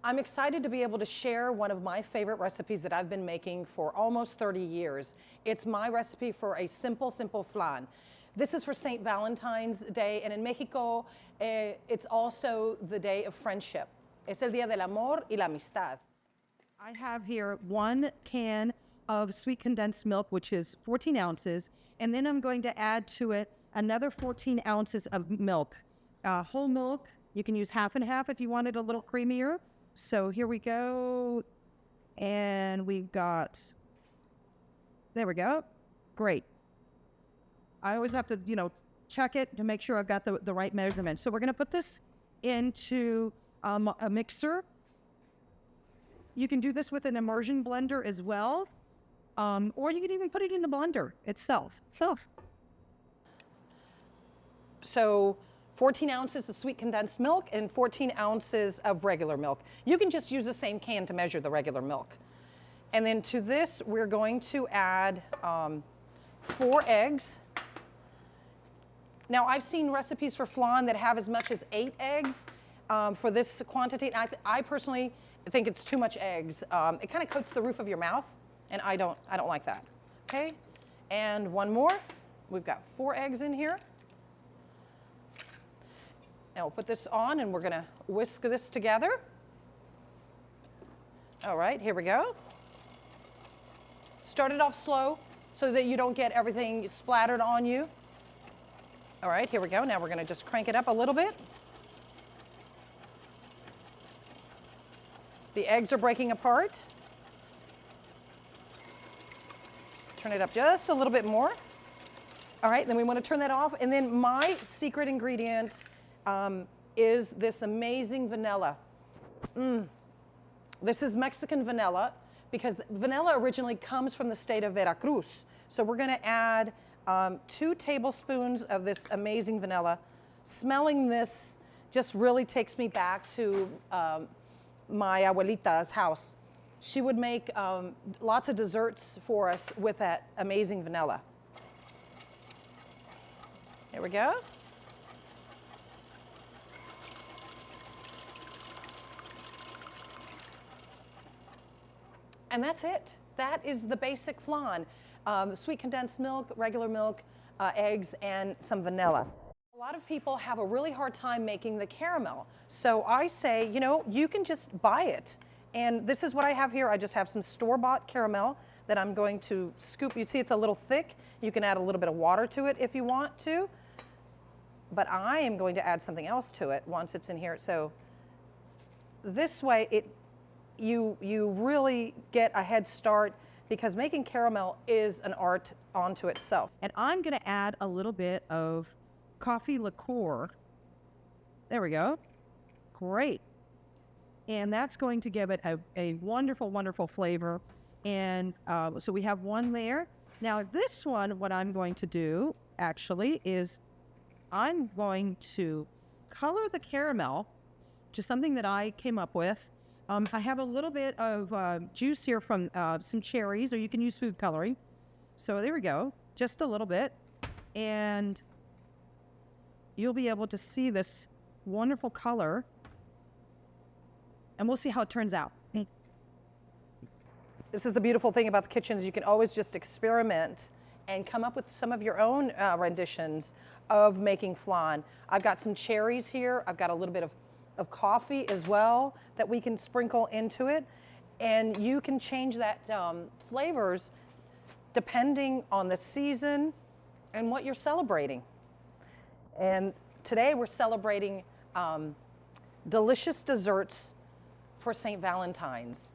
I'm excited to be able to share one of my favorite recipes that I've been making for almost 30 years. It's my recipe for a simple flan. This is for St. Valentine's Day, and in Mexico, it's also the day of friendship. Es el día del amor y la amistad. I have here 1 can of sweet condensed milk, which is 14 ounces, and then I'm going to add to it another 14 ounces of milk. Whole milk, you can use half and half if you want it a little creamier. So here we go, and we've got, there we go, great. I always have to, check it to make sure I've got the right measurement. So we're gonna put this into a mixer. You can do this with an immersion blender as well, or you can even put it in the blender itself. So 14 ounces of sweet condensed milk and 14 ounces of regular milk. You can just use the same can to measure the regular milk. And then to this, we're going to add 4 eggs. Now, I've seen recipes for flan that have as much as 8 eggs for this quantity. I personally think it's too much eggs. It kind of coats the roof of your mouth, and I don't like that. Okay, and one more. We've got 4 eggs in here. Now we'll put this on, and we're gonna whisk this together. All right, here we go. Start it off slow so that you don't get everything splattered on you. All right, here we go. Now we're gonna just crank it up a little bit. The eggs are breaking apart. Turn it up just a little bit more. All right, then we want to turn that off. And then my secret ingredient is this amazing vanilla. This is Mexican vanilla because vanilla originally comes from the state of Veracruz. So we're going to add 2 tablespoons of this amazing vanilla. Smelling this just really takes me back to my abuelita's house. She would make lots of desserts for us with that amazing vanilla. Here we go. And that's it. That is the basic flan. Sweet condensed milk, regular milk, eggs, and some vanilla. A lot of people have a really hard time making the caramel. So I say, you can just buy it. And this is what I have here. I just have some store-bought caramel that I'm going to scoop. You see it's a little thick. You can add a little bit of water to it if you want to. But I am going to add something else to it once it's in here. So this way, you really get a head start because making caramel is an art onto itself. And I'm going to add a little bit of coffee liqueur. There we go. Great. And that's going to give it a wonderful, wonderful flavor. And so we have one there. Now this one, what I'm going to do actually is I'm going to color the caramel, just something that I came up with. I have a little bit of juice here from some cherries, or you can use food coloring. So there we go, just a little bit. And you'll be able to see this wonderful color. And we'll see how it turns out. This is the beautiful thing about the kitchen is you can always just experiment and come up with some of your own renditions of making flan. I've got some cherries here. I've got a little bit of coffee as well that we can sprinkle into it. And you can change that flavors depending on the season and what you're celebrating. And today we're celebrating delicious desserts for St. Valentine's.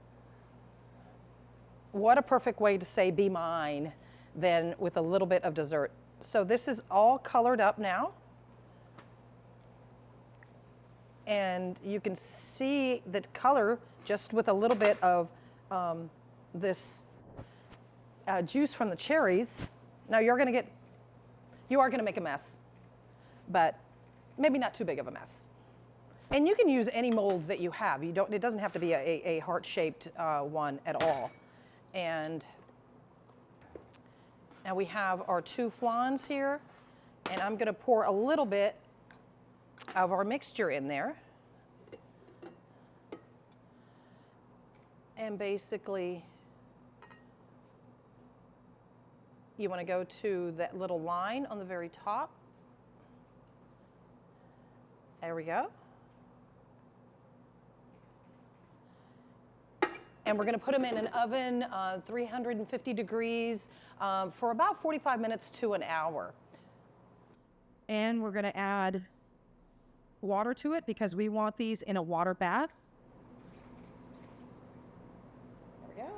What a perfect way to say be mine than with a little bit of dessert. So this is all colored up now. And you can see the color just with a little bit of this juice from the cherries. Now you are going to make a mess, but maybe not too big of a mess. And you can use any molds that you have. It doesn't have to be a heart-shaped one at all. And now we have our 2 flans here, and I'm going to pour a little bit of our mixture in there. And basically, you want to go to that little line on the very top. There we go. And we're going to put them in an oven, 350 degrees, for about 45 minutes to an hour. And we're going to add water to it because we want these in a water bath. There we go.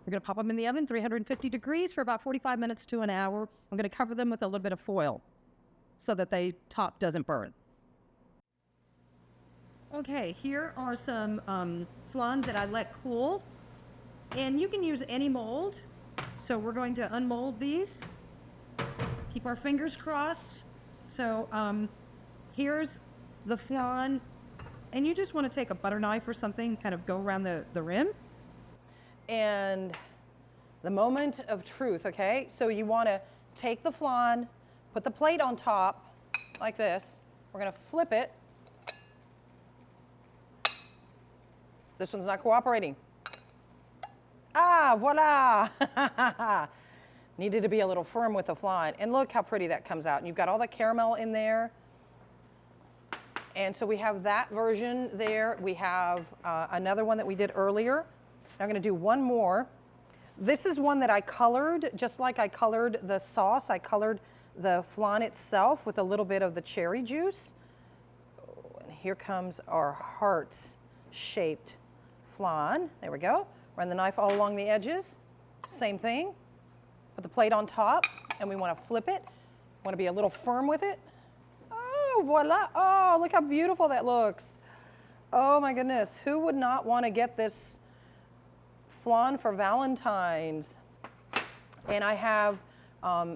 We're going to pop them in the oven, 350 degrees for about 45 minutes to an hour. I'm going to cover them with a little bit of foil so that the top doesn't burn. Okay, here are some flan that I let cool. And you can use any mold. So we're going to unmold these. Keep our fingers crossed. So here's the flan. And you just want to take a butter knife or something, kind of go around the rim. And the moment of truth, okay? So you want to take the flan, put the plate on top like this. We're going to flip it. This one's not cooperating. Ah, voila! Needed to be a little firm with the flan. And look how pretty that comes out. And you've got all the caramel in there. And so we have that version there. We have another one that we did earlier. Now I'm going to do one more. This is one that I colored, just like I colored the sauce. I colored the flan itself with a little bit of the cherry juice. Oh, and here comes our heart-shaped flan. There we go. Run the knife all along the edges. Same thing. Put the plate on top, and we want to flip it. Want to be a little firm with it. Oh, voila. Oh, look how beautiful that looks. Oh my goodness. Who would not want to get this flan for Valentine's? And I have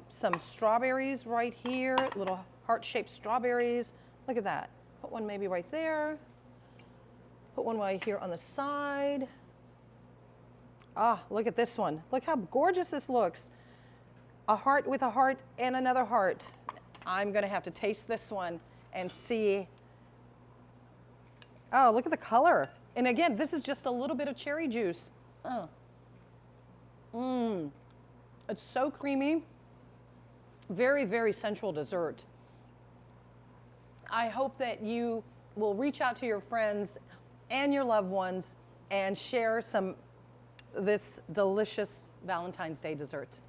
some strawberries right here, little heart-shaped strawberries. Look at that. Put one maybe right there. Put one right here on the side. Ah, look at this one. Look how gorgeous this looks. A heart with a heart and another heart. I'm going to have to taste this one and see. Oh, look at the color. And again, this is just a little bit of cherry juice. Oh. It's so creamy. Very, very sensual dessert. I hope that you will reach out to your friends and your loved ones and share this delicious Valentine's Day dessert.